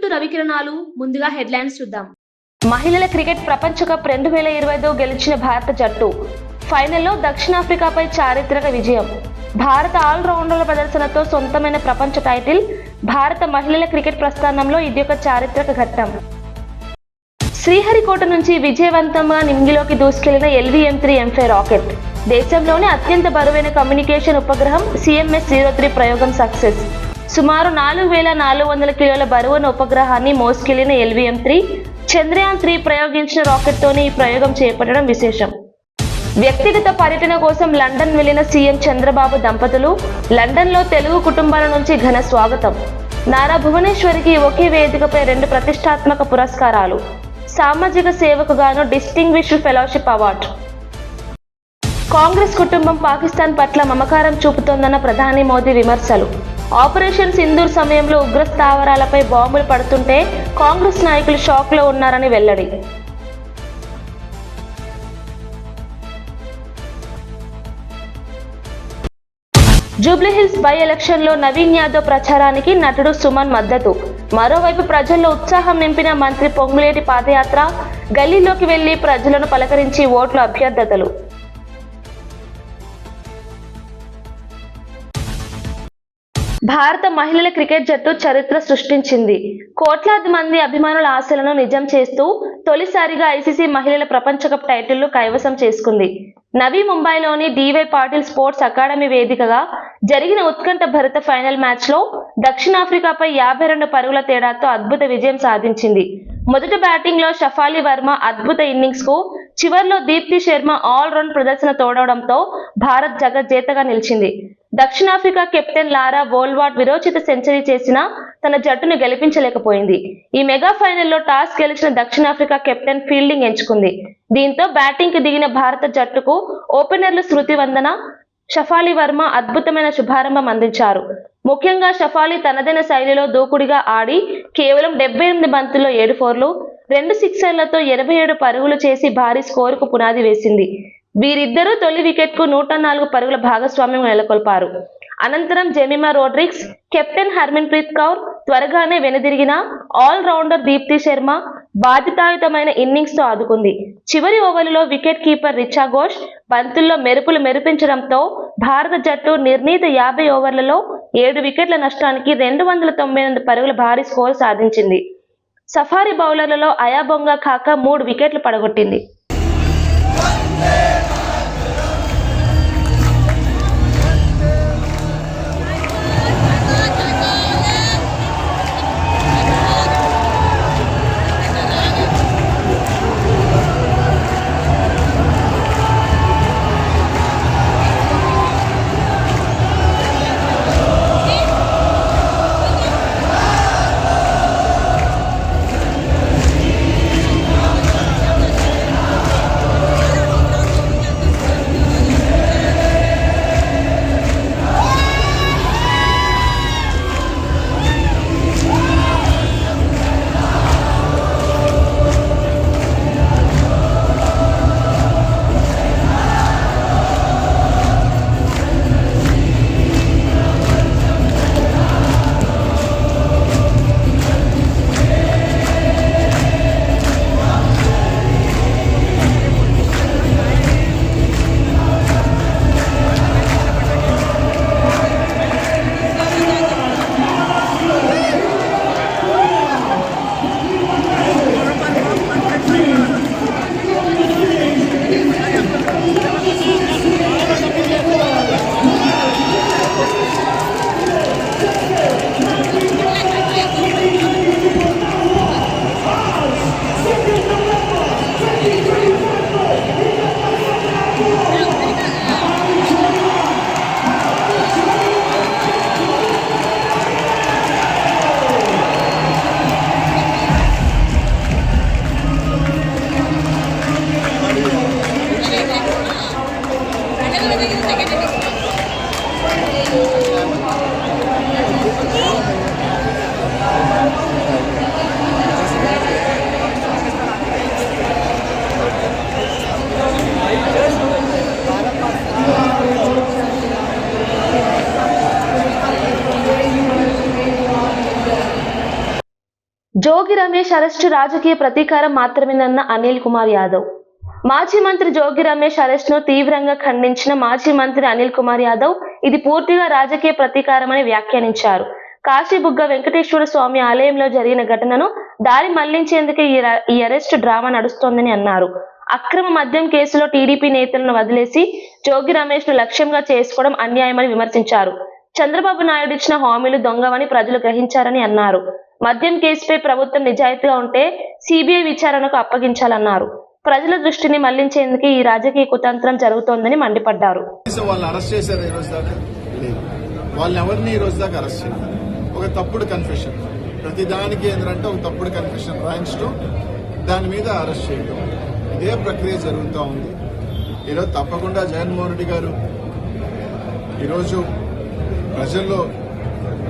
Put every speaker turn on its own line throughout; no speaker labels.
To రవికిరణాలు. ముందుగా headlines చూద్దాం.
మహిళల క్రికెట్ ప్రపంచ కప్ 2025 గెలిచిన భారత జట్టు ఫైనల్లో దక్షిణాఫ్రికాపై చారిత్రక విజయం. భారత ఆల్రౌండర్ల ప్రదర్శనతో సొంతమైన ప్రపంచ టైటిల్. భారత మహిళల క్రికెట్ ప్రస్థానంలో ఇది ఒక చారిత్రక ఘట్టం. శ్రీహరికోట నుంచి విజయవంతంగా నింగిలోకి దూసుకెళ్లిన LVM-3 M5 రాకెట్. దేశంలోనే అత్యంత బరువైన కమ్యూనికేషన్ ఉపగ్రహం CMS-03 ప్రయోగం సక్సెస్. సుమారు 4400 కిలోల బరువున్న ఉపగ్రహాన్ని మోసుకెళ్లిన LVM-3 చంద్రయాన్-3 ప్రయోగించిన రాకెట్తోనే ఈ ప్రయోగం చేపట్టడం విశేషం. వ్యక్తిగత పర్యటన కోసం లండన్ వెళ్లిన సీఎం చంద్రబాబు దంపతులు. లండన్లో తెలుగు కుటుంబాల నుంచి ఘన స్వాగతం. నారా భువనేశ్వరికి ఒకే వేదికపై 2 ప్రతిష్టాత్మక పురస్కారాలు. సామాజిక సేవకు గాను డిస్టింగ్విష్డ్ ఫెలోషిప్ అవార్డు. కాంగ్రెస్ కుటుంబం పాకిస్తాన్ పట్ల మమకారం చూపుతోందన్న ప్రధాని మోదీ విమర్శలు. ఆపరేషన్ సింధూర్ సమయంలో ఉగ్ర స్థావరాలపై బాంబులు పడుతుంటే కాంగ్రెస్ నాయకులు షాక్లో ఉన్నారని వెల్లడి. జూబ్లీహిల్స్ బై ఎలక్షన్లో నవీన్ యాదవ్ ప్రచారానికి నటుడు సుమన్ మద్దతు. మరోవైపు ప్రజల్లో ఉత్సాహం నింపిన మంత్రి పొంగులేటి పాదయాత్ర. గల్లీలోకి వెళ్లి ప్రజలను పలకరించి ఓట్ల అభ్యర్థతలు. భారత మహిళల క్రికెట్ జట్టు చరిత్ర సృష్టించింది. కోట్లాది మంది అభిమానుల ఆశలను నిజం చేస్తూ తొలిసారిగా ICC మహిళల ప్రపంచ కప్ టైటిల్ను కైవసం చేసుకుంది. నవీ ముంబైలోని DY పాటిల్ స్పోర్ట్స్ అకాడమీ వేదికగా జరిగిన ఉత్కంఠ భరిత ఫైనల్ మ్యాచ్లో దక్షిణాఫ్రికాపై 52 పరుగుల తేడాతో అద్భుత విజయం సాధించింది. మొదటి బ్యాటింగ్లో షఫాలి వర్మ అద్భుత ఇన్నింగ్స్కు, చివర్లో దీప్తి శర్మ ఆల్రౌండ్ ప్రదర్శన తోడవడంతో భారత్ జగజ్జేతగా నిలిచింది. దక్షిణాఫ్రికా కెప్టెన్ లారా వోల్వార్డ్ విరోచిత సెంచరీ చేసినా తన జట్టును గెలిపించలేకపోయింది. ఈ మెగా ఫైనల్లో టాస్ గెలిచిన దక్షిణాఫ్రికా కెప్టెన్ ఫీల్డింగ్ ఎంచుకుంది. దీంతో బ్యాటింగ్కి దిగిన భారత జట్టుకు ఓపెనర్లు స్మృతి వందన, షఫాలి వర్మ అద్భుతమైన శుభారంభం అందించారు. ముఖ్యంగా షఫాలి తనదైన శైలిలో దూకుడుగా ఆడి కేవలం 78 బంతుల్లో 7 ఫోర్లు, 2 సిక్సర్లతో 87 పరుగులు చేసి భారీ స్కోరుకు పునాది వేసింది. వీరిద్దరూ తొలి వికెట్కు 104 పరుగుల భాగస్వామ్యం నెలకొల్పారు. అనంతరం Jemimah Rodrigues, captain Harmanpreet Kaur త్వరగానే వెనుదిరిగిన ఆల్రౌండర్ దీప్తి శర్మ బాధ్యతాయుతమైన ఇన్నింగ్స్తో ఆదుకుంది. చివరి ఓవర్లలో వికెట్ కీపర్ రిచా ఘోష్ బంతుల్లో మెరుపులు మెరిపించడంతో భారత జట్టు నిర్ణీత 50 ఓవర్లలో 7 వికెట్ల నష్టానికి 298 పరుగుల భారీ స్కోరు సాధించింది. సఫారీ బౌలర్లలో అయాబొంగా ఖాకా 3 వికెట్లు పడగొట్టింది. జోగి రమేష్ అరెస్టు రాజకీయ ప్రతీకారం మాత్రమేనన్న అనిల్ కుమార్ యాదవ్. మాజీ మంత్రి జోగి రమేష్ అరెస్టును తీవ్రంగా ఖండించిన మాజీ మంత్రి అనిల్ కుమార్ యాదవ్ ఇది పూర్తిగా రాజకీయ ప్రతీకారమని వ్యాఖ్యానించారు. కాశీబుగ్గ వెంకటేశ్వర స్వామి ఆలయంలో జరిగిన ఘటనను దారి మళ్లించేందుకే ఈ అరెస్టు డ్రామా నడుస్తోందని అన్నారు. అక్రమ మద్యం కేసులో టీడీపీ నేతలను వదిలేసి జోగి రమేష్ ను లక్ష్యంగా చేసుకోవడం అన్యాయమని విమర్శించారు. చంద్రబాబు నాయుడు ఇచ్చిన హామీలు దొంగవని ప్రజలు గ్రహించారని అన్నారు. మద్యం కేసుపై ప్రభుత్వం నిజాయితీగా ఉంటే సిబిఐ విచారణకు అప్పగించాలన్నారు. ప్రజల దృష్టిని మళ్లించేందుకు ఈ రాజకీయ కుతంత్రం జరుగుతోందని మండిపడ్డారు.
వాళ్ళని ఎవరిని ఈ రోజు దాకా అరెస్ట్ చేయలేదు. ఒక తప్పుడు కన్ఫెషన్, ప్రతి దానికి ఏంటంటే ఒక తప్పుడు కన్ఫెషన్ రాయించడం, దాని మీద అరెస్ట్ చేయడం, ఇదే ప్రక్రియ జరుగుతూ ఉంది. ఈరోజు తప్పకుండా జగన్మోహన్ రెడ్డి గారు ఈరోజు ప్రజల్లో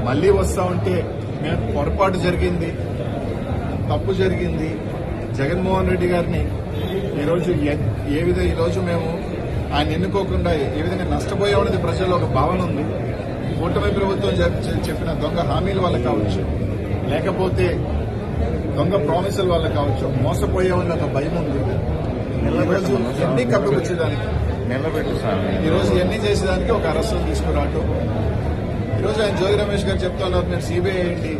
మళ్లీ వస్తా ఉంటే మేము పొరపాటు జరిగింది, తప్పు జరిగింది, జగన్మోహన్ రెడ్డి గారిని ఈరోజు ఏ విధంగా ఈరోజు మేము ఆయన ఎన్నుకోకుండా ఏ విధంగా నష్టపోయామనేది ప్రజల్లో ఒక భావన ఉంది. కూటమి ప్రభుత్వం చెప్పిన దొంగ హామీల వల్ల కావచ్చు, లేకపోతే దొంగ ప్రామిసుల వల్ల కావచ్చు, మోసపోయామని ఒక భయం ఉంది. ఈరోజు ఎన్ని కప్పిపుచ్చేదానికి, ఈరోజు ఎన్ని చేసేదానికి ఒక అరెస్టులు తీసుకురావటం. ఈరోజు ఆయన జోగి రమేష్ గారు చెప్తున్నారు, మీరు సిబిఐ ఏంటి,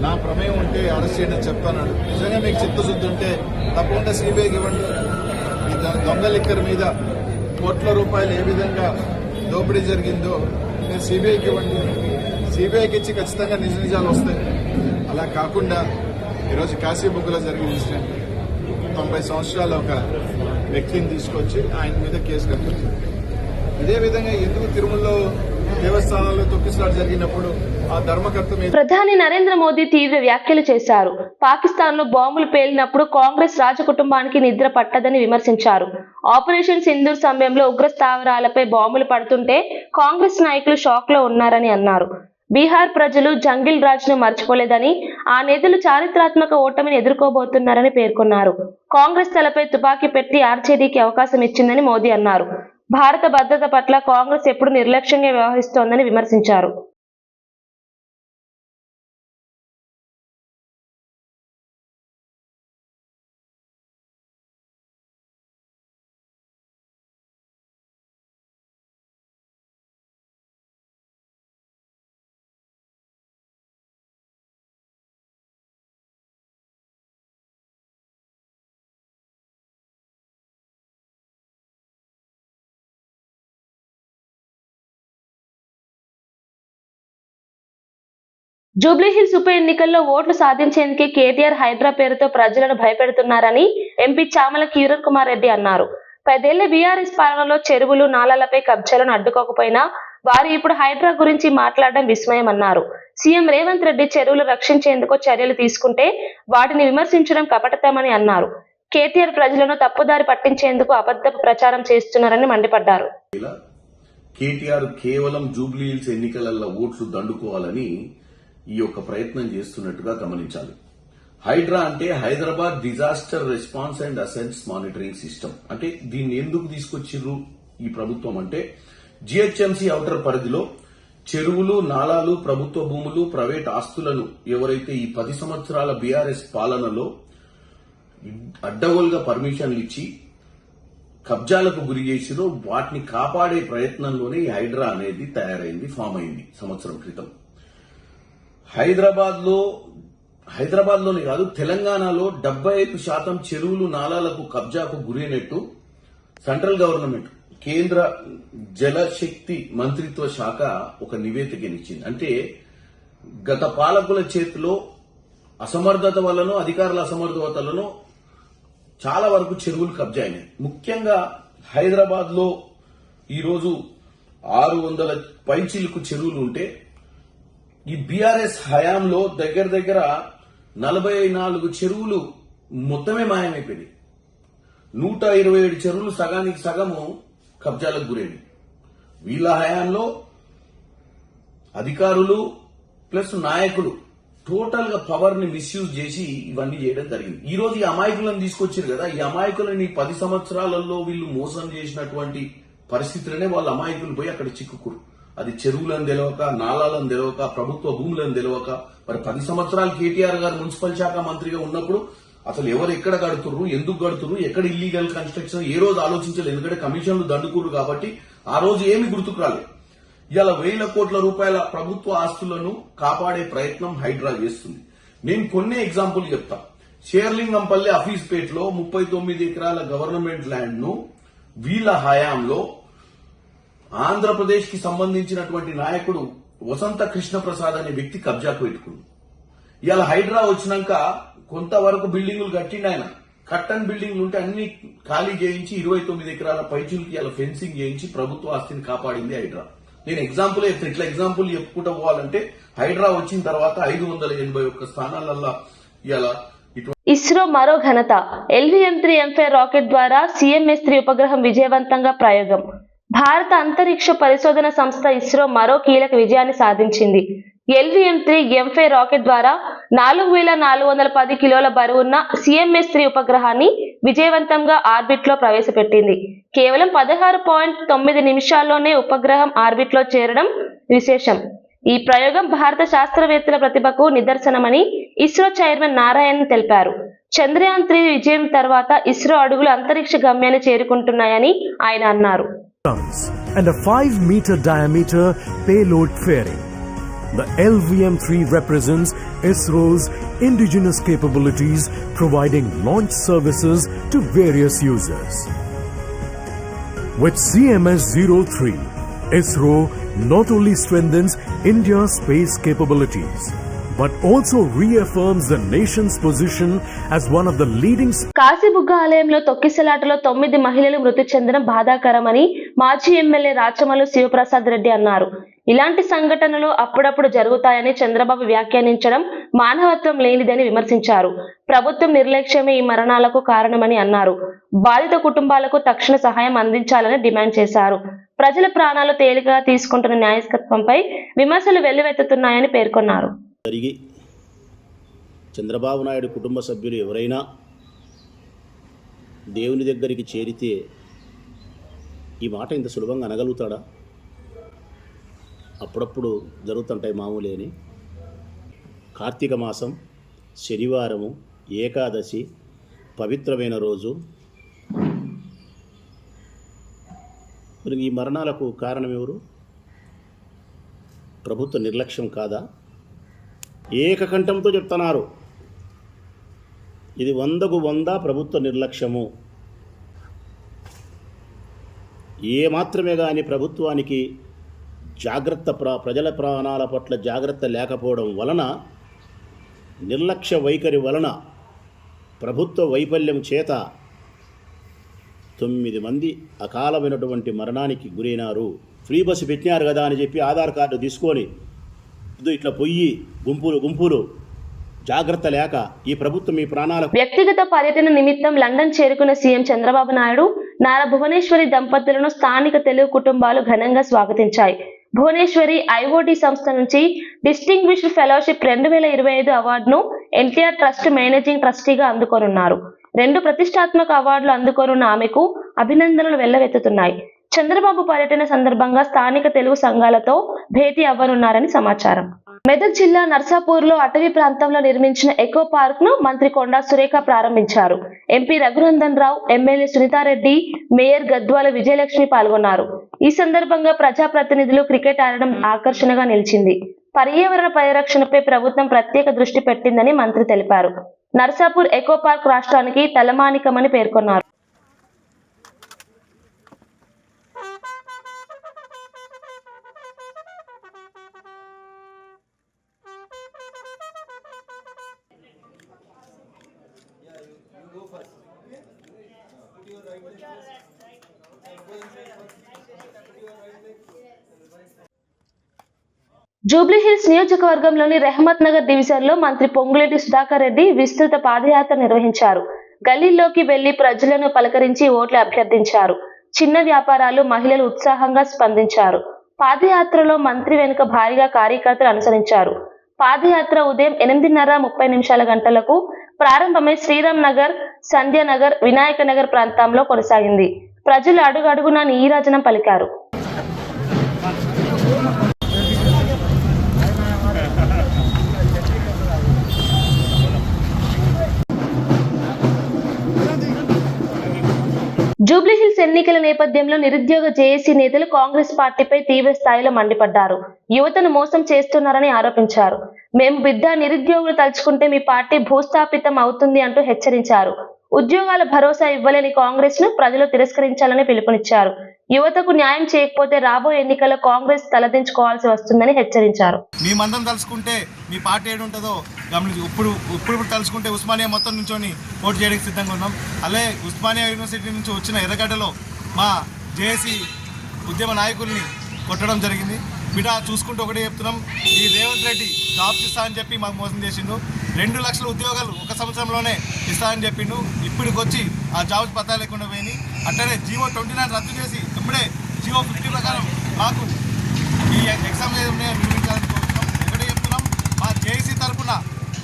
నా ప్రమేయం ఉంటే అరెస్ట్ చేయండి అని చెప్తున్నాడు. నిజంగా మీకు చిత్తశుద్ధి ఉంటే తప్పకుండా సిబిఐకి ఇవ్వండి. ఈ దొంగ లిక్కర్ మీద కోట్ల రూపాయలు ఏ విధంగా దోపిడీ జరిగిందో మీరు సిబిఐకి ఇవ్వండి. సిబిఐకి ఇచ్చి ఖచ్చితంగా నిజ నిజాలు వస్తాయి. అలా కాకుండా ఈరోజు కాశీబుగ్గలో జరిగిన ఇన్సిడెంట్, 90 సంవత్సరాల ఒక వ్యక్తిని తీసుకొచ్చి ఆయన మీద కేసు కట్టింది. ఇదే విధంగా ఎందుకు తిరుమలలో దేవస్థానాల్లో తొక్కిసలాట జరిగినప్పుడు ఆ ధర్మకర్త మీద
ప్రధాని నరేంద్ర మోదీ తీవ్ర వ్యాఖ్యలు చేశారు. పాకిస్తాన్ లో బాంబులు పేలినప్పుడు కాంగ్రెస్ రాజకుటుంబానికి నిద్ర పట్టదని విమర్శించారు. ఆపరేషన్ సింధూర్ సమయంలో ఉగ్ర స్థావరాలపై బాంబులు పడుతుంటే కాంగ్రెస్ నాయకులు షాక్ లో ఉన్నారని అన్నారు. బీహార్ ప్రజలు జంగిల్ రాజ్ ను మర్చిపోలేదని, ఆ నేతలు చారిత్రాత్మక ఓటమిని ఎదుర్కోబోతున్నారని పేర్కొన్నారు. కాంగ్రెస్ తలపై తుపాకీ పెట్టి ఆర్జేడీకి అవకాశం ఇచ్చిందని మోదీ అన్నారు. భారత భద్రత పట్ల కాంగ్రెస్ ఎప్పుడు నిర్లక్ష్యంగా వ్యవహరిస్తోందని విమర్శించారు. జూబ్లీహిల్స్ ఉప ఎన్నికల్లో ఓట్లు సాధించేందుకే కేటీఆర్ హైడ్రా పేరుతో ప్రజలను భయపెడుతున్నారని ఎంపీ చామల కిరణ్ కుమార్ రెడ్డి అన్నారు. 10 ఏళ్ల బీఆర్ఎస్ పాలనలో చెరువులు, నాలాలపై కబ్జాలను అడ్డుకోకపోయినా వారు ఇప్పుడు హైడ్రా గురించి మాట్లాడడం విస్మయమన్నారు. సీఎం రేవంత్ రెడ్డి చెరువులు రక్షించేందుకు చర్యలు తీసుకుంటే వాటిని విమర్శించడం కపటతమని అన్నారు. కేటీఆర్ ప్రజలను తప్పుదారి పట్టించేందుకు అబద్ధపు ప్రచారం చేస్తున్నారని మండిపడ్డారు.
కేటీఆర్ కేవలం జూబ్లీహిల్స్ ఎన్నికలలో ఓట్లు దండుకోవాలని ఈ యొక్క ప్రయత్నం చేస్తున్నట్టుగా గమనించాలి. హైడ్రా అంటే Hyderabad disaster response and assets monitoring system. అంటే దీన్ని ఎందుకు తీసుకొచ్చిర్రు ఈ ప్రభుత్వం అంటే, జీహెచ్ఎంసీ ఔటర్ పరిధిలో చెరువులు, నాలాలు, ప్రభుత్వ భూములు, ప్రైవేట్ ఆస్తులను ఎవరైతే ఈ 10 సంవత్సరాల బీఆర్ఎస్ పాలనలో అడ్డగోలుగా పర్మిషన్లు ఇచ్చి కబ్జాలకు గురి చేసిరో వాటిని కాపాడే ప్రయత్నంలోనే ఈ హైడ్రా అనేది తయారైంది, ఫామ్ అయింది సంవత్సరం క్రితం. హైదరాబాద్ లోనే కాదు, తెలంగాణలో 75% చెరువులు, నాలాలకు కబ్జాకు గురైనట్టు సెంట్రల్ గవర్నమెంట్, కేంద్ర జలశక్తి మంత్రిత్వ శాఖ ఒక నివేదికనిచ్చింది. అంటే గత పాలకుల చేతిలో అసమర్థత వల్లనో, అధికారుల అసమర్థతలను చాలా వరకు చెరువులు కబ్జా అయినాయి. ముఖ్యంగా హైదరాబాద్ లో ఈరోజు 600 పైచిలకు చెరువులు ఉంటే ఈ బీఆర్ఎస్ హయాంలో దగ్గర 44 చెరువులు మొత్తమే మాయమైపోయినాయి. 127 చెరువులు సగానికి సగము కబ్జాలకు గురైంది. వీళ్ళ హయాంలో అధికారులు ప్లస్ నాయకులు టోటల్ గా పవర్ ని మిస్యూజ్ చేసి ఇవన్నీ చేయడం జరిగింది. ఈ రోజు ఈ అమాయకులను తీసుకొచ్చారు కదా, ఈ అమాయకులని 10 సంవత్సరాలలో వీళ్ళు మోసం చేసినటువంటి పరిస్థితులనే వాళ్ళ అమాయకులు పోయి అక్కడ చిక్కుకురు. అది చెరువులను తెలవక, నాలాలను తెలవక, ప్రభుత్వ భూములను తెలవక, మరి 10 సంవత్సరాలు కేటీఆర్ గారు మున్సిపల్ శాఖ మంత్రిగా ఉన్నప్పుడు అసలు ఎవరు ఎక్కడ కడుతుర్రు, ఎందుకు కడుతుర్రు, ఎక్కడ ఇల్లీగల్ కన్స్ట్రక్షన్ ఏ రోజు ఆలోచించలేదు. ఎందుకంటే కమిషన్లు దండుకుర్రు కాబట్టి ఆ రోజు ఏమి గుర్తుకు రాలేదు. ఇలా వేల కోట్ల రూపాయల ప్రభుత్వ ఆస్తులను కాపాడే ప్రయత్నం హైడ్రా చేస్తుంది. నేను కొన్ని ఎగ్జాంపుల్ చెప్తా. షేర్లింగంపల్లి అఫీస్పేటలో 39 ఎకరాల గవర్నమెంట్ ల్యాండ్ ను వీళ్ళ హయాంలో ఆంధ్రప్రదేశ్ కి సంబంధించినటువంటి నాయకుడు వసంత కృష్ణ ప్రసాద్ అనే వ్యక్తి కబ్జాకు పెట్టుకుంది. ఇవాళ హైడ్రా వచ్చినాక కొంతవరకు బిల్డింగులు కట్టిండి ఆయన. కట్టన్ బిల్డింగ్లు ఉంటే అన్ని ఖాళీ చేయించి 29 ఎకరాల పైచులకి ఇలా ఫెన్సింగ్ చేయించి ప్రభుత్వ ఆస్తిని కాపాడింది హైడ్రా. నేను ఎగ్జాంపుల్ చెప్తాను. ఇట్లా ఎగ్జాంపుల్ చెప్పుకుంటూ పోవాలంటే హైడ్రా వచ్చిన తర్వాత 581 స్థానాలల్లో ఇలా
ఇస్రో మరో ఘనత. LVM-3 M5 రాకెట్ ద్వారా CMS-3 ఉపగ్రహం విజయవంతంగా ప్రయోగం. భారత అంతరిక్ష పరిశోధన సంస్థ ఇస్రో మరో కీలక విజయాన్ని సాధించింది. LVM-3 M5 రాకెట్ ద్వారా 4410 కిలోల బరువున్న CMS-3 ఉపగ్రహాన్ని విజయవంతంగా ఆర్బిట్ లో ప్రవేశపెట్టింది. కేవలం 16.9 నిమిషాల్లోనే ఉపగ్రహం ఆర్బిట్ లో చేరడం విశేషం. ఈ ప్రయోగం భారత శాస్త్రవేత్తల ప్రతిభకు నిదర్శనమని ఇస్రో చైర్మన్ నారాయణ్ తెలిపారు. చంద్రయాన్ 3 విజయం తర్వాత ఇస్రో అడుగులు అంతరిక్ష గమ్యాన్ని చేరుకుంటున్నాయని ఆయన అన్నారు.
And a 5-meter diameter payload fairing. The LVM-3 represents ISRO's indigenous capabilities, providing launch services to various users. With CMS-03, ISRO not only strengthens India's space capabilities, but also reaffirms the nation's position as one of the leading.
Kashibugga ఆలయంలో తొక్కిసలాటలో 9 మహిళలు మృతి చెందడం బాధాకరమని మాజీ MLA Rachamallu Sivaprasad Reddy అన్నారు. ఇలాంటి సంఘటనలు అప్పుడప్పుడు జరుగుతాయని చంద్రబాబు వ్యాఖ్యానించడం మానవత్వం లేనిదని విమర్శించారు. ప్రభుత్వం నిర్లక్ష్యమే ఈ మరణాలకు కారణమని అన్నారు. బాధిత కుటుంబాలకు తక్షణ సహాయం అందించాలని డిమాండ్ చేశారు. ప్రజల ప్రాణాలు తేలికగా తీసుకుంటున్న న్యాయస్థానంపై విమర్శలు వెల్లువెత్తుతున్నాయని పేర్కొన్నారు.
చంద్రబాబు నాయుడు కుటుంబ సభ్యులు ఎవరైనా దేవుని దగ్గరికి చేరితే ఈ మాట ఇంత సులభంగా అనగలుగుతాడా? అప్పుడప్పుడు జరుగుతుంటాయి మామూలేని. కార్తీక మాసం, శనివారము, ఏకాదశి, పవిత్రమైన రోజు. మరి ఈ మరణాలకు కారణం ఎవరు? ప్రభుత్వ నిర్లక్ష్యం కాదా? ఏకకంఠంతో చెప్తున్నారు, ఇది 100కు 100 ప్రభుత్వ నిర్లక్ష్యము. ఏమాత్రమే కానీ ప్రభుత్వానికి ప్రజల ప్రాణాల పట్ల జాగ్రత్త లేకపోవడం వలన, నిర్లక్ష్య వైఖరి వలన, ప్రభుత్వ వైఫల్యం చేత 9 మంది అకాలమైనటువంటి మరణానికి గురైనారు. ఫ్రీ బస్సు పెట్టినారు కదా అని చెప్పి ఆధార్ కార్డు తీసుకొని ఇట్లా పొయ్యి గుంపులు జాగ్రత్త లేక ఈ ప్రభుత్వం ఈ ప్రాణాల.
వ్యక్తిగత పర్యటన నిమిత్తం లండన్ చేరుకున్న సీఎం చంద్రబాబు నాయుడు నారా భువనేశ్వరి దంపతులను స్థానిక తెలుగు కుటుంబాలు ఘనంగా స్వాగతించాయి. భువనేశ్వరి IOT సంస్థ నుంచి డిస్టింగ్విష్డ్ ఫెలోషిప్ 2025 అవార్డును ఎన్టీఆర్ ట్రస్ట్ మేనేజింగ్ ట్రస్టీగా అందుకోనున్నారు. 2 ప్రతిష్టాత్మక అవార్డులు అందుకోనున్న ఆమెకు అభినందనలు వెల్లవెత్తుతున్నాయి. చంద్రబాబు పర్యటన సందర్భంగా స్థానిక తెలుగు సంఘాలతో భేటీ అవ్వనున్నారని సమాచారం. మెదక్ జిల్లా నర్సాపూర్లో అటవీ ప్రాంతంలో నిర్మించిన ఎకో పార్క్ ను మంత్రి కొండా సురేఖ ప్రారంభించారు. MP Raghunandan Rao, MLA Sunitha Reddy, mayor Gadwal Vijayalakshmi పాల్గొన్నారు. ఈ సందర్భంగా ప్రజాప్రతినిధులు క్రికెట్ ఆడడం ఆకర్షణగా నిలిచింది. పర్యావరణ పరిరక్షణపై ప్రభుత్వం ప్రత్యేక దృష్టి పెట్టిందని మంత్రి తెలిపారు. నర్సాపూర్ ఎకో పార్క్ రాష్ట్రానికి తలమానికమని పేర్కొన్నారు. జూబ్లీహిల్స్ నియోజకవర్గంలోని రెహమత్ నగర్ డివిజన్ లో మంత్రి పొంగులేటి సుధాకర్ రెడ్డి విస్తృత పాదయాత్ర నిర్వహించారు. గల్లీల్లోకి వెళ్లి ప్రజలను పలకరించి ఓట్లు అభ్యర్థించారు. చిన్న వ్యాపారాలు, మహిళలు ఉత్సాహంగా స్పందించారు. పాదయాత్రలో మంత్రి వెనుక భారీగా కార్యకర్తలు అనుసరించారు. పాదయాత్ర ఉదయం 8:30 గంటలకు ప్రారంభమై శ్రీరామ్ నగర్, సంధ్యానగర్, వినాయక నగర్ ప్రాంతంలో కొనసాగింది. ప్రజలు అడుగడుగునా నీరాజనం పలికారు. జూబ్లీహిల్స్ ఎన్నికల నేపథ్యంలో నిరుద్యోగ జేఏసీ నేతలు కాంగ్రెస్ పార్టీపై తీవ్ర స్థాయిలో మండిపడ్డారు. యువతను మోసం చేస్తున్నారని ఆరోపించారు. మేము బిడ్డ నిరుద్యోగులు తలుచుకుంటే మీ పార్టీ భూస్థాపితం అవుతుంది అంటూ హెచ్చరించారు. ఉద్యోగాల భరోసా ఇవ్వలేని కాంగ్రెస్ ను ప్రజలు తిరస్కరించాలని పిలుపునిచ్చారు. యువతకు న్యాయం చేయకపోతే రాబోయే ఎన్నికల్లో కాంగ్రెస్ తలదించుకోవాల్సి వస్తుందని హెచ్చరించారు.
మేమందరం తలుచుకుంటే మీ పార్టీ ఏడు ఉంటుందో గమనించి ఇప్పుడు తలుచుకుంటే ఉస్మానియా మొత్తం నుంచొని పోటీ చేయడానికి సిద్ధంగా ఉన్నాం. అలాగే ఉస్మానియా యూనివర్సిటీ నుంచి వచ్చిన ఎర్రగడ్డలో మా జేఏసీ ఉద్యమ నాయకుల్ని కొట్టడం జరిగింది. బిడ్డ చూసుకుంటూ ఒకటే చెప్తున్నాం, ఈ రేవంత్ రెడ్డి జాబ్స్ ఇస్తా అని చెప్పి మాకు మోసం చేసిండు. 2 లక్షల ఉద్యోగాలు ఒక సంవత్సరంలోనే ఇస్తానని చెప్పిండు. ఇప్పటికి వచ్చి ఆ జాబ్స్ పత్తా లేకుండా పోయినాయి. అట్లనే జీవో 29 రద్దు చేసి ఇప్పుడే జీవో 50 ప్రకారం మాకు ఈ ఎగ్జామ్ నిర్మించాలని కోరుతున్నాం. ఒకటే చెప్తున్నాం, మా జేఏసీ తరఫున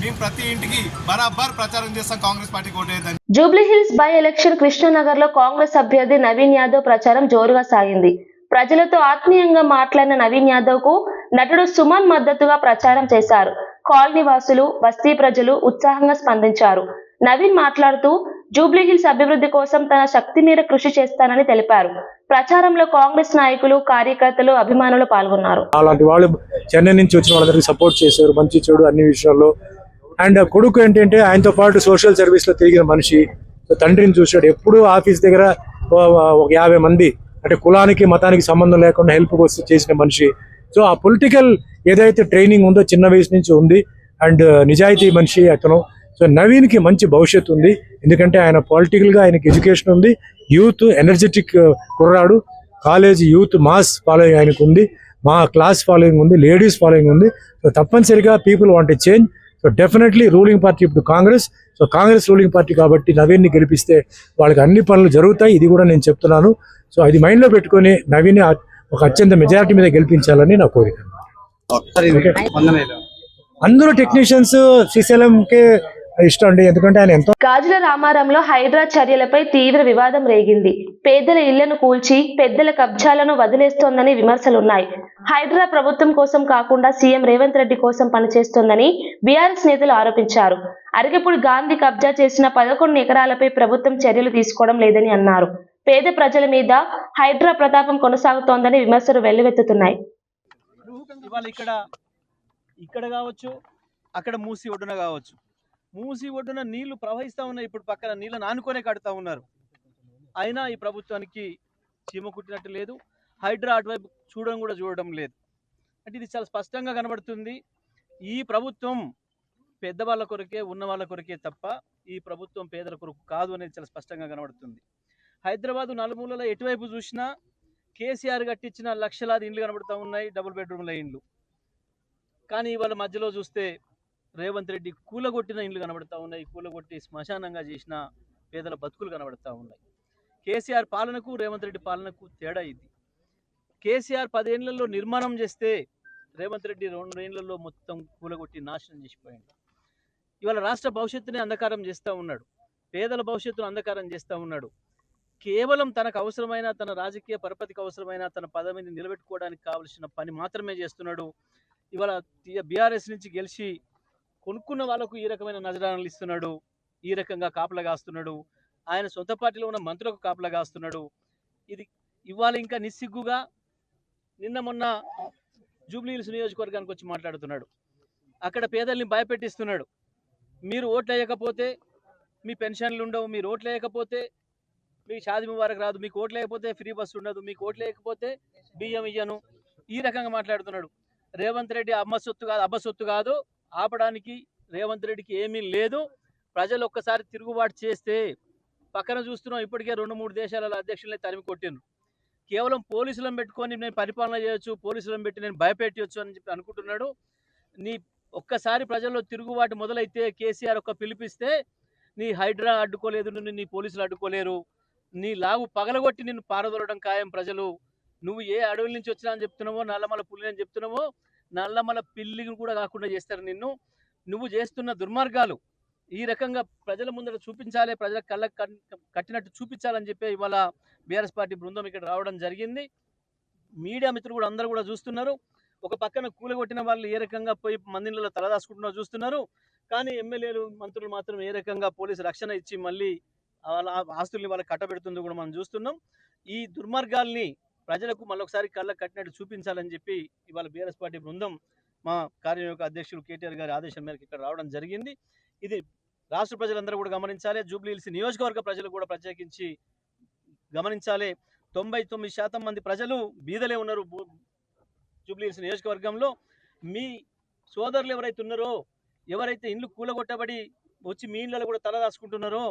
మేము ప్రతి ఇంటికి బరాబర్ ప్రచారం చేస్తాం Congress party ఓటేయదని.
Jubilee Hills by election Krishnanagar లో కాంగ్రెస్ అభ్యర్థి నవీన్ యాదవ్ ప్రచారం జోరుగా సాగింది. ప్రజలతో ఆత్మీయంగా మాట్లాడిన నవీన్ యాదవ్ కు నటుడు సుమన్ మద్దతుగా ప్రచారం చేశారు. కాలనీ వాసులు, బస్తీ ప్రజలు ఉత్సాహంగా స్పందించారు. నవీన్ మాట్లాడుతూ జూబ్లీహిల్స్ అభివృద్ధి కోసం తన శక్తి మేర కృషి చేస్తానని తెలిపారు. ప్రచారంలో కాంగ్రెస్ నాయకులు, కార్యకర్తలు, అభిమానులు పాల్గొన్నారు.
అలాంటి వాళ్ళు చెన్నై నుంచి వచ్చిన వాళ్ళందరికీ సపోర్ట్ చేశారు, మంచి చెడు అన్ని విషయాల్లో. అండ్ కొడుకు ఏంటంటే ఆయనతో పాటు సోషల్ సర్వీస్ లో తిరిగిన మనిషి. తండ్రిని చూశాడు. ఎప్పుడు ఆఫీస్ దగ్గర ఒక 50 మంది అంటే కులానికి మతానికి సంబంధం లేకుండా హెల్ప్ వస్తూ చేసిన మనిషి. సో ఆ పొలిటికల్ ఏదైతే ట్రైనింగ్ ఉందో చిన్న వయసు నుంచి ఉంది. అండ్ నిజాయితీ మనిషి అతను. సో నవీన్కి మంచి భవిష్యత్తు ఉంది. ఎందుకంటే ఆయన పొలిటికల్గా ఆయనకి ఎడ్యుకేషన్ ఉంది. యూత్ ఎనర్జెటిక్ కుర్రాడు. కాలేజ్ యూత్ మాస్ ఫాలోయింగ్ ఆయనకు ఉంది. మా క్లాస్ ఫాలోయింగ్ ఉంది. లేడీస్ ఫాలోయింగ్ ఉంది. సో తప్పనిసరిగా people want a change. So definitely ruling party ఇప్పుడు Congress. So Congress ruling party కాబట్టి నవీన్ని గెలిపిస్తే వాళ్ళకి అన్ని పనులు జరుగుతాయి. ఇది కూడా నేను చెప్తున్నాను. సో అది మైండ్లో పెట్టుకొని నవీన్ని ఒక అత్యంత మెజారిటీ మీద గెలిపించాలని నా కోరిక. అందరూ టెక్నీషియన్స్ శ్రీశైలంకే ఇష్టం అండి. ఎందుకంటే ఆయన ఎంతో.
గాజుల రామారంలో హైడ్రా చర్యలపై తీవ్ర వివాదం రేగింది. పేదల ఇళ్లను కూల్చి పెద్దల కబ్జాలను వదిలేస్తోందని విమర్శలున్నాయి. హైడ్రా ప్రభుత్వం కోసం కాకుండా సీఎం రేవంత్ రెడ్డి కోసం పనిచేస్తోందని బీఆర్ఎస్ నేతలు ఆరోపించారు. అరగపూడి గాంధీ కబ్జా చేసిన 11 ఎకరాలపై ప్రభుత్వం చర్యలు తీసుకోవడం లేదని అన్నారు. పేద ప్రజల మీద హైడ్రా ప్రతాపం కొనసాగుతోందని విమర్శలు వెల్లువెత్తుతున్నాయి.
ఇవాళ ఇక్కడ కావచ్చు, అక్కడ మూసి ఒడ్డున కావచ్చు. మూసి ఒడ్డున నీళ్లు ప్రవహిస్తూ ఉన్నాయి. ఇప్పుడు పక్కన నీళ్ళని ఆనుకొనే కడుతూ ఉన్నారు. అయినా ఈ ప్రభుత్వానికి చీమ కుట్టినట్టు లేదు. హైడ్రా అటువైపు చూడడం లేదు. అంటే ఇది చాలా స్పష్టంగా కనబడుతుంది. ఈ ప్రభుత్వం పెద్దవాళ్ళ కొరకే, ఉన్న వాళ్ళ కొరకే తప్ప ఈ ప్రభుత్వం పేదల కొరకు కాదు అనేది చాలా స్పష్టంగా కనబడుతుంది. హైదరాబాదు నలుమూలలో ఎటువైపు చూసినా కేసీఆర్ కట్టించిన లక్షలాది ఇండ్లు కనబడుతూ ఉన్నాయి, డబుల్ బెడ్రూమ్ల ఇండ్లు. కానీ ఇవాళ మధ్యలో చూస్తే రేవంత్ రెడ్డి కూలగొట్టిన ఇండ్లు కనబడుతూ ఉన్నాయి, కూలగొట్టి శ్మశానంగా చేసిన పేదల బతుకులు కనబడుతూ ఉన్నాయి. కేసీఆర్ పాలనకు రేవంత్ రెడ్డి పాలనకు తేడా ఇది. కేసీఆర్ 10 ఏళ్లలో నిర్మాణం చేస్తే రేవంత్ రెడ్డి 2 ఏళ్లలో మొత్తం కూలగొట్టి నాశనం చేసిపోయాడు. ఇవాళ రాష్ట్ర భవిష్యత్తుని అంధకారం చేస్తూ ఉన్నాడు. పేదల భవిష్యత్తును అంధకారం చేస్తూ ఉన్నాడు. కేవలం తనకు అవసరమైన, తన రాజకీయ పరపతికి అవసరమైన, తన పదవిని నిలబెట్టుకోవడానికి కావలసిన పని మాత్రమే చేస్తున్నాడు. ఇవాళ బీఆర్ఎస్ నుంచి గెలిచి కొనుక్కున్న వాళ్ళకు ఈ రకమైన నజరానాలు ఇస్తున్నాడు, ఈ రకంగా కాపలా కాస్తున్నాడు. ఆయన సొంత పార్టీలో ఉన్న మంత్రులకు కాపలా కాస్తున్నాడు. ఇది ఇవాళ ఇంకా నిస్సిగ్గుగా నిన్న మొన్న జూబ్లీహిల్స్ నియోజకవర్గానికి వచ్చి మాట్లాడుతున్నాడు. అక్కడ పేదల్ని భయపెట్టిస్తున్నాడు. మీరు ఓట్లు వేయకపోతే మీ పెన్షన్లు ఉండవు, మీరు ఓట్లు వేయకపోతే మీకు షాదీ ముబారక్ రాదు, మీకు ఓట్లు లేకపోతే ఫ్రీ బస్సు ఉండదు, మీకు ఓట్లు లేకపోతే బియ్యం ఇయ్యను, ఈ రకంగా మాట్లాడుతున్నాడు. రేవంత్ రెడ్డి అబ్బసొత్తు కాదు. ఆపడానికి రేవంత్ రెడ్డికి ఏమీ లేదు. ప్రజలు ఒక్కసారి తిరుగుబాటు చేస్తే పక్కన చూస్తున్నాం, ఇప్పటికే 2-3 దేశాల అధ్యక్షుల్ని తరిమి కొట్టిండ్రు. కేవలం పోలీసులను పెట్టుకొని నేను పరిపాలన చేయొచ్చు, పోలీసులను పెట్టి నేను భయపెట్టవచ్చు అని చెప్పి అనుకుంటున్నాడు. నీ ఒక్కసారి ప్రజల్లో తిరుగుబాటు మొదలైతే కేసీఆర్ ఒక్క పిలిపిస్తే నీ హైడ్రా అడ్డుకోలేదు, నిన్ను నీ పోలీసులు అడ్డుకోలేరు. నీ లాగు పగలగొట్టి నిన్ను పారదోలడం ఖాయం ప్రజలు. నువ్వు ఏ అడవుల నుంచి వచ్చినా అని చెప్తున్నావో, నల్లమల పుల్లి అని చెప్తున్నావో, నల్లమల పిల్లిని కూడా కాకుండా చేస్తారు నిన్ను. నువ్వు చేస్తున్న దుర్మార్గాలు ఈ రకంగా ప్రజల ముందర చూపించాలి, ప్రజల కళ్ళకు కట్టినట్టు చూపించాలని చెప్పి ఇవాళ బీఆర్ఎస్ పార్టీ బృందం ఇక్కడ రావడం జరిగింది. మీడియా మిత్రులు కూడా అందరూ కూడా చూస్తున్నారు. ఒక పక్కన కూలగొట్టిన వాళ్ళు ఏ రకంగా పోయి మందిలో తలదాచుకుంటున్నారో చూస్తున్నారు. కానీ ఎమ్మెల్యేలు, మంత్రులు మాత్రం ఏ రకంగా పోలీసు రక్షణ ఇచ్చి మళ్ళీ వాళ్ళ ఆస్తుల్ని వాళ్ళకి కట్టబెడుతుందో కూడా మనం చూస్తున్నాం. ఈ దుర్మార్గాల్ని ప్రజలకు మళ్ళొకసారి కళ్ళకు కట్టినట్టు చూపించాలని చెప్పి ఇవాళ బీఆర్ఎస్ పార్టీ బృందం మా కార్యనిర్వాహక అధ్యక్షులు కేటీఆర్ గారి ఆదేశం మేరకు ఇక్కడ రావడం జరిగింది. ఇది రాష్ట్ర ప్రజలందరూ కూడా గమనించాలి, జూబ్లీహిల్స్ నియోజకవర్గ ప్రజలు కూడా ప్రత్యేకించి గమనించాలి. 99% మంది ప్రజలు బీదలే ఉన్నారు జూబ్లీహిల్స్ నియోజకవర్గంలో. మీ సోదరులు ఎవరైతే ఉన్నారో, ఎవరైతే ఇండ్లు కూలగొట్టబడి వచ్చి మీ ఇళ్ళలో కూడా తలదాచుకుంటున్నారో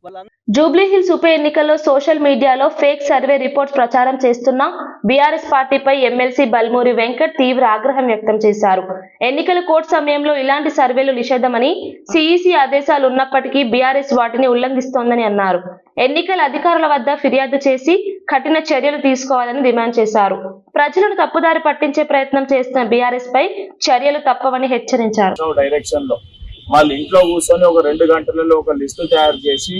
వాళ్ళ
జూబ్లీహిల్స్ ఉప ఎన్నికల్లో సోషల్ మీడియాలో ఫేక్ సర్వే రిపోర్ట్స్ ప్రచారం చేస్తున్న బీఆర్ఎస్ పార్టీపై ఎమ్మెల్సీ బల్మూరి వెంకట్ తీవ్ర ఆగ్రహం వ్యక్తం చేశారు. ఎన్నికల కోడ్ సమయంలో ఇలాంటి సర్వేలు నిషేధమని సిఈసి ఆదేశాలు ఉన్నప్పటికీ బీఆర్ఎస్ వాటిని ఉల్లంఘిస్తోందని అన్నారు. ఎన్నికల అధికారుల వద్ద ఫిర్యాదు చేసి కఠిన చర్యలు తీసుకోవాలని డిమాండ్ చేశారు. ప్రజలను తప్పుదారి పట్టించే ప్రయత్నం చేస్తున్న బీఆర్ఎస్ పై చర్యలు తప్పవని హెచ్చరించారు.
వాళ్ళ ఇంట్లో కూర్చొని ఒక 2 గంటలలో ఒక లిస్టు తయారు చేసి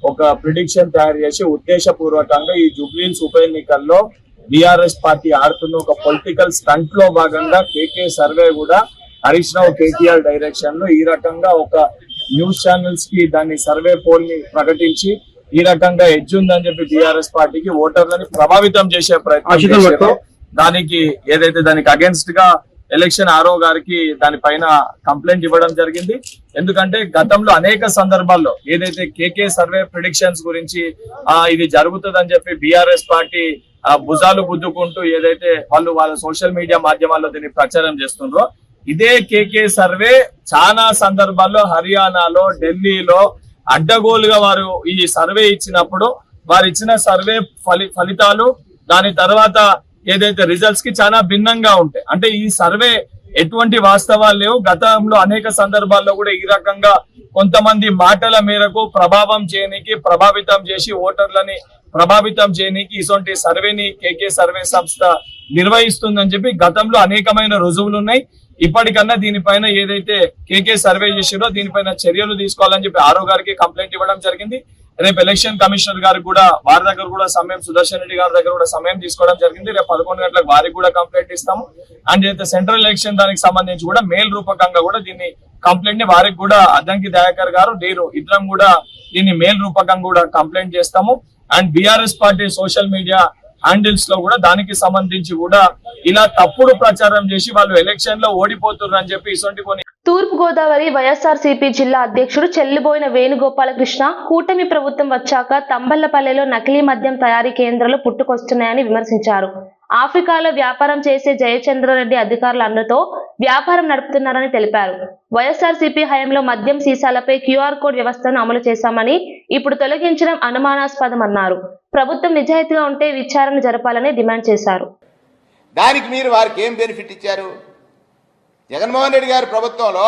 ఒక ప్రిడిక్షన్ తయారు చేసి ఉద్దేశపూర్వకంగా ఈ జూబ్లీహిల్స్ ఉప ఎన్నికల్లో బీఆర్ఎస్ పార్టీ ఆడుతున్న ఒక పొలిటికల్ స్టంట్ లో భాగంగా కేకే సర్వే కూడా హరీష్ రావు కేటీఆర్ డైరెక్షన్ లో ఈ రకంగా ఒక న్యూస్ ఛానల్స్ కి దాన్ని సర్వే పోల్ ని ప్రకటించి ఈ రకంగా ఎడ్జ్ ఉందని చెప్పి బీఆర్ఎస్ పార్టీకి ఓటర్లని ప్రభావితం చేసే ప్రయత్నం చేశారు. దానికి ఏదైతే దానికి అగేన్స్ట్ గా ఎలక్షన్ ఆర్ఓ గారికి దానిపైన కంప్లైంట్ ఇవ్వడం జరిగింది. ఎందుకంటే గతంలో అనేక సందర్భాల్లో ఏదైతే కేకే సర్వే ప్రిడిక్షన్స్ గురించి ఇది జరుగుతుందని చెప్పి బీఆర్ఎస్ పార్టీ భుజాలు గుద్దుకుంటూ ఏదైతే వాళ్ళు వాళ్ళ సోషల్ మీడియా మాధ్యమాల్లో దీన్ని ప్రచారం చేస్తుండ్రో, ఇదే కేకే సర్వే చాలా సందర్భాల్లో హర్యానాలో, ఢిల్లీలో అడ్డగోలుగా వారు ఈ సర్వే ఇచ్చినప్పుడు వారు ఇచ్చిన సర్వే ఫలితాలు దాని తర్వాత ఏదైతే రిజల్ట్స్ కి చాలా భిన్నంగా ఉంటాయి. అంటే ఈ సర్వే ఎటువంటి వాస్తవాలు లేవు. గతంలో అనేక సందర్భాల్లో కూడా ఈ రకంగా కొంతమంది మాటల మేరకు ప్రభావితం చేసి ఓటర్లని ప్రభావితం చేయడానికి ఇటువంటి సర్వేని కేకే సర్వే సంస్థ నిర్వహిస్తుందని చెప్పి గతంలో అనేకమైన రుజువులు ఉన్నాయి. ఇప్పటికన్నా దీనిపైన ఏదైతే కేకే సర్వే చేసిరో దీనిపైన చర్యలు తీసుకోవాలని చెప్పి ఆర్ఓ గారికి కంప్లైంట్ ఇవ్వడం జరిగింది. రేపు ఎలక్షన్ కమిషనర్ గారికి కూడా వారి దగ్గర కూడా సమయం, సుదర్శన్ రెడ్డి గారి దగ్గర కూడా సమయం తీసుకోవడం జరిగింది. రేపు 11 గంటలకు వారికి కూడా కంప్లైంట్ ఇస్తాము. అండ్ అయితే సెంట్రల్ ఎలక్షన్ దానికి సంబంధించి కూడా మెయిల్ రూపకంగా కూడా దీన్ని కంప్లైంట్ ని వారికి కూడా అద్దంకి దయాకర్ గారు ఇద్దరం కూడా దీన్ని మెయిల్ రూపకంగా కూడా కంప్లైంట్ చేస్తాము. And BRS party social media handles లో కూడా దానికి సంబంధించి కూడా ఇలా తప్పుడు ప్రచారం చేసి వాళ్ళు ఎలక్షన్ లో ఓడిపోతున్నారు అని చెప్పి ఇటువంటి కొన్ని.
తూర్పు గోదావరి వైఎస్ఆర్సీపీ జిల్లా అధ్యక్షుడు చెల్లిబోయిన వేణుగోపాలకృష్ణ కూటమి ప్రభుత్వం వచ్చాక తంబళ్లపల్లెలో నకిలీ మద్యం తయారీ కేంద్రాలు పుట్టుకొస్తున్నాయని విమర్శించారు. ఆఫ్రికాలో వ్యాపారం చేసే జయచంద్రారెడ్డి అధికారుల అండతో వ్యాపారం నడుపుతున్నారని తెలిపారు. వైఎస్ఆర్సీపీ హయాంలో మద్యం సీసాలపై క్యూఆర్ కోడ్ వ్యవస్థను అమలు చేశామని ఇప్పుడు తొలగించడం అనుమానాస్పదమన్నారు. ప్రభుత్వం నిజాయితీగా ఉంటే విచారణ జరపాలని డిమాండ్ చేశారు.
దానికి మీరు వారికి ఏం బెనిఫిట్ ఇచ్చారు? జగన్మోహన్ రెడ్డి గారి ప్రభుత్వంలో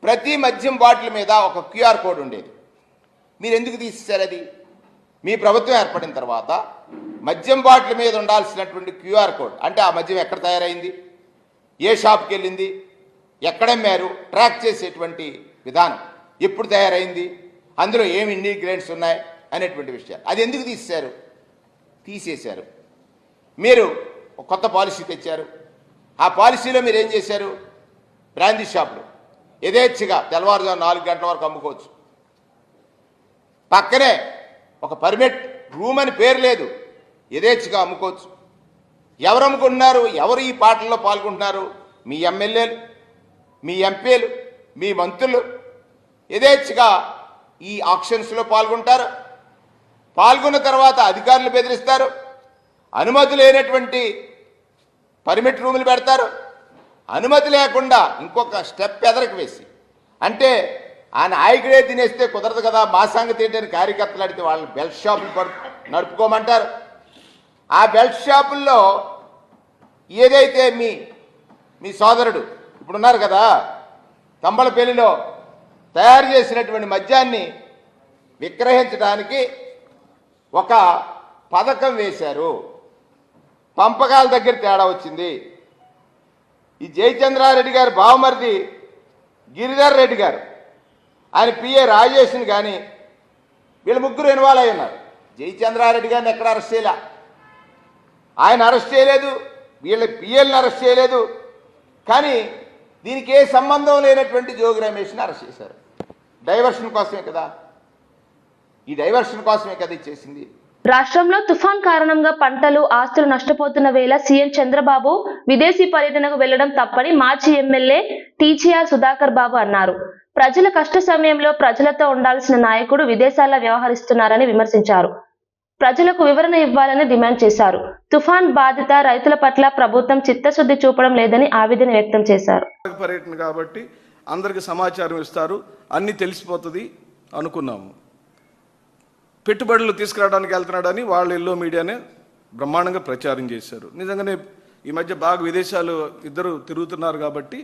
ప్రతి మద్యం బాటిల్ మీద ఒక క్యూఆర్ కోడ్ ఉండేది. మీరు ఎందుకు తీసేశారు అది? మీ ప్రభుత్వం ఏర్పడిన తర్వాత మద్యం బాటిల్ మీద ఉండాల్సినటువంటి క్యూఆర్ కోడ్, అంటే ఆ మద్యం ఎక్కడ తయారైంది, ఏ షాప్కి వెళ్ళింది, ఎక్కడమ్మారు, ట్రాక్ చేసేటువంటి విధానం, ఎప్పుడు తయారైంది, అందులో ఏమి ఇంగ్రీడియంట్స్ ఉన్నాయి అనేటువంటి విషయాలు, అది ఎందుకు తీసేశారు? మీరు ఒక కొత్త పాలసీ తెచ్చారు. ఆ పాలసీలో మీరు ఏం చేశారు? బ్రాందీ షాపులు యథేచ్ఛగా తెల్లవారుజాము 4 గంటల వరకు అమ్ముకోవచ్చు. పక్కనే ఒక పర్మిట్ రూమ్ అని పేరు లేదు, యథేచ్ఛగా అమ్ముకోవచ్చు. ఎవరు అమ్ముకుంటున్నారు? ఎవరు ఈ పాటల్లో పాల్గొంటున్నారు? మీ ఎమ్మెల్యేలు, మీ ఎంపీలు, మీ మంత్రులు యథేచ్ఛగా ఈ ఆక్షన్స్లో పాల్గొంటారు. పాల్గొన్న తర్వాత అధికారులు బెదిరిస్తారు. అనుమతి లేనటువంటి పర్మిట్ రూములు పెడతారు. అనుమతి లేకుండా ఇంకొక స్టెప్ ఎదరకు వేసి, అంటే ఆ నాయకుడే తినేస్తే కుదరదు కదా, మా సంగతి ఏంటని కార్యకర్తలు అడిగితే వాళ్ళని బెల్ట్ షాపులు నడుపుకోమంటారు. ఆ బెల్ట్ షాపుల్లో ఏదైతే మీ సోదరుడు ఇప్పుడున్నారు కదా, తంబలపల్లిలో తయారు చేసినటువంటి మద్యాన్ని విక్రయించడానికి ఒక పథకం వేశారు. పంపకాల దగ్గర తేడా వచ్చింది. ఈ జయచంద్రారెడ్డి గారు బావమరిది గిరిధర్ రెడ్డి గారు, ఆయన పిఏ రాజేష్ని కానీ వీళ్ళ ముగ్గురు ఇన్వాల్వ్ అయి ఉన్నారు. జయచంద్రారెడ్డి గారిని ఎక్కడ అరెస్ట్ చేయలే, ఆయన అరెస్ట్ చేయలేదు, వీళ్ళ పిఏలను అరెస్ట్ చేయలేదు. కానీ దీనికి ఏ సంబంధం లేనటువంటి జోగి రమేష్ని అరెస్ట్ చేశారు. డైవర్షన్ కోసమే కదా. ఈ డైవర్షన్ కోసమే కదా ఇది చేసింది.
రాష్ట్రంలో తుఫాన్ కారణంగా పంటలు, ఆస్తులు నష్టపోతున్న వేళ సీఎం చంద్రబాబు విదేశీ పర్యటనకు వెళ్లడం తప్పని మాజీ ఎమ్మెల్యే టీజీఆర్ సుధాకర్ బాబు అన్నారు. ప్రజల కష్ట సమయంలో ప్రజలతో ఉండాల్సిన నాయకుడు విదేశాల్లో వ్యవహరిస్తున్నారని విమర్శించారు. ప్రజలకు వివరణ ఇవ్వాలని డిమాండ్ చేశారు. తుఫాన్ బాధిత రైతుల పట్ల ప్రభుత్వం చిత్తశుద్ధి చూపడం లేదని ఆవేదన వ్యక్తం చేశారు.
పర్యటన కాబట్టి అందరికి సమాచారం ఇస్తారు, అన్నీ తెలిసిపోతుంది అనుకున్నాము. పెట్టుబడులు తీసుకురావడానికి వెళ్తున్నాడని వాళ్ళు ఎల్లో మీడియానే బ్రహ్మాండంగా ప్రచారం చేశారు. నిజంగానే ఈ మధ్య బాగా విదేశాలు ఇద్దరు తిరుగుతున్నారు కాబట్టి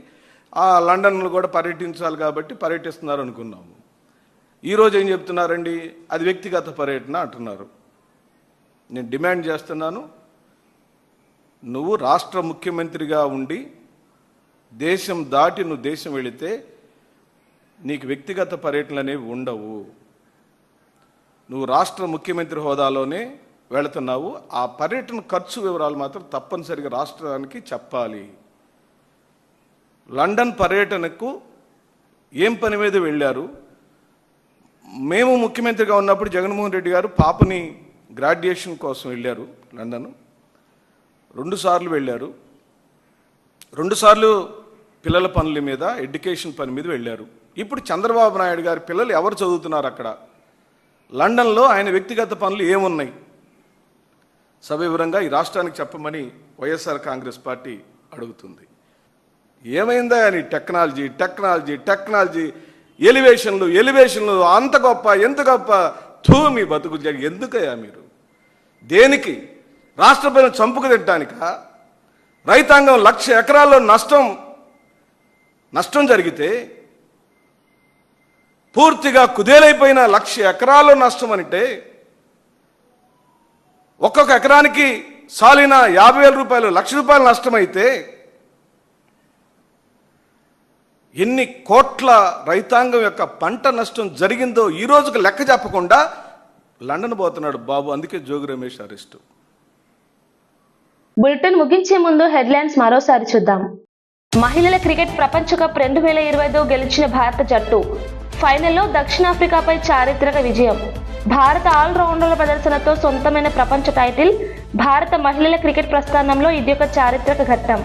ఆ లండన్లో కూడా పర్యటించాలి కాబట్టి పర్యటిస్తున్నారు అనుకున్నాము. ఈరోజు ఏం చెప్తున్నారండి, అది వ్యక్తిగత పర్యటన అంటున్నారు. నేను డిమాండ్ చేస్తున్నాను, నువ్వు రాష్ట్ర ముఖ్యమంత్రిగా ఉండి దేశం దాటి నువ్వు దేశం వెళితే నీకు వ్యక్తిగత పర్యటనలు అనేవి ఉండవు. నువ్వు రాష్ట్ర ముఖ్యమంత్రి హోదాలోనే వెళుతున్నావు. ఆ పర్యటన ఖర్చు వివరాలు మాత్రం తప్పనిసరిగా రాష్ట్రానికి చెప్పాలి. లండన్ పర్యటనకు ఏం పని మీద వెళ్ళారు? మేము ముఖ్యమంత్రిగా ఉన్నప్పుడు జగన్మోహన్ రెడ్డి గారు పాపని గ్రాడ్యుయేషన్ కోసం వెళ్ళారు లండన్. 2 సార్లు వెళ్ళారు. 2 సార్లు పిల్లల పనుల మీద, ఎడ్యుకేషన్ పని మీద వెళ్ళారు. ఇప్పుడు చంద్రబాబు నాయుడు గారి పిల్లలు ఎవరు చదువుతున్నారు అక్కడ? లండన్లో ఆయన వ్యక్తిగత పనులు ఏమున్నాయి? సవివరంగా ఈ రాష్ట్రానికి చెప్పమని వైఎస్ఆర్ కాంగ్రెస్ పార్టీ అడుగుతుంది. ఏమైందా అని టెక్నాలజీ టెక్నాలజీ టెక్నాలజీ, ఎలివేషన్లు అంత గొప్ప ఎంత గొప్ప, మీ బతుకు ఎందుకయ్యా మీరు? దేనికి? రాష్ట్ర ప్రజలను చంపుకు తినటానికా? రైతాంగం 1,00,000 ఎకరాల్లో నష్టం జరిగితే పూర్తిగా కుదేలైపోయిన 1,00,000 ఎకరాల్లో నష్టం అంటే ఒక్కొక్క ఎకరానికి సాలిన 50,000 రూపాయలు, 1,00,000 రూపాయలు నష్టమైతే ఎన్ని కోట్ల రైతాంగం యొక్క పంట నష్టం జరిగిందో ఈ రోజుకు లెక్క చెప్పకుండా లండన్ పోతున్నాడు బాబు. అందుకే జోగి రమేష్ అరెస్టు.
బులెటిన్ ముగించే ముందు హెడ్లైన్స్ మరోసారి చూద్దాం. మహిళల క్రికెట్ ప్రపంచ కప్ 2025 గెలిచిన భారత జట్టు ఫైనల్లో దక్షిణాఫ్రికాపై చారిత్రక విజయం. భారత ఆల్రౌండర్ల ప్రదర్శనతో సొంతమైన ప్రపంచ టైటిల్. భారత మహిళల క్రికెట్ ప్రస్థానంలో ఇది ఒక చారిత్రక ఘట్టం.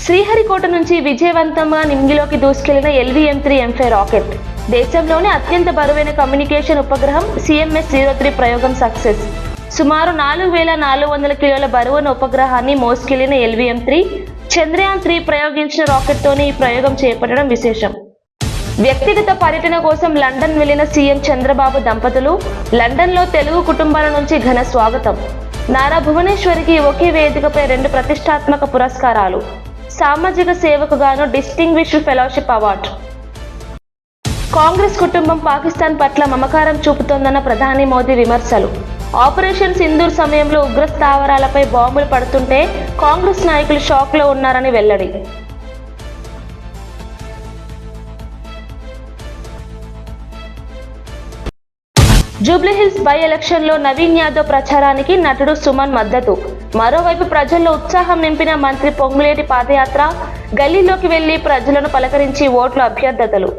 శ్రీహరికోట నుంచి విజయవంతంగా నింగిలోకి దూసుకెళ్లిన LVM-3 ఎంఫే రాకెట్. దేశంలోనే అత్యంత బరువైన కమ్యూనికేషన్ ఉపగ్రహం CMS-03 ప్రయోగం సక్సెస్. సుమారు 4,400 కిలోల బరువున్న ఉపగ్రహాన్ని మోసుకెళ్లిన LVM-3 చంద్రయాన్-3 ప్రయోగించిన రాకెట్తోనే ఈ ప్రయోగం చేపట్టడం విశేషం. వ్యక్తిగత పర్యటన కోసం లండన్ వెళ్లిన సీఎం చంద్రబాబు దంపతులు. లండన్లో తెలుగు కుటుంబాల నుంచి ఘన స్వాగతం. నారా భువనేశ్వరికి ఒకే వేదికపై 2 ప్రతిష్టాత్మక పురస్కారాలు. సామాజిక సేవకు గాను డిస్టింగ్విష్డ్ ఫెలోషిప్ అవార్డు. కాంగ్రెస్ కుటుంబం పాకిస్తాన్ పట్ల మమకారం చూపుతోందన్న ప్రధాని మోదీ విమర్శలు. ఆపరేషన్ సింధూర్ సమయంలో ఉగ్ర స్థావరాలపై బాంబులు పడుతుంటే కాంగ్రెస్ నాయకులు షాక్లో ఉన్నారని వెల్లడి. జూబ్లీహిల్స్ బై ఎలక్షన్లో నవీన్ యాదవ్ ప్రచారానికి నటుడు సుమన్ మద్దతు. మరోవైపు ప్రజల్లో ఉత్సాహం నింపిన మంత్రి పొంగులేటి పాదయాత్ర. గల్లీలోకి వెళ్లి ప్రజలను పలకరించి ఓట్ల అభ్యర్థతలు.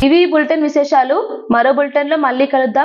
ఇవి బులెటిన్ విశేషాలు. మరో బులెటిన్లో మళ్ళీ కలుద్దాం.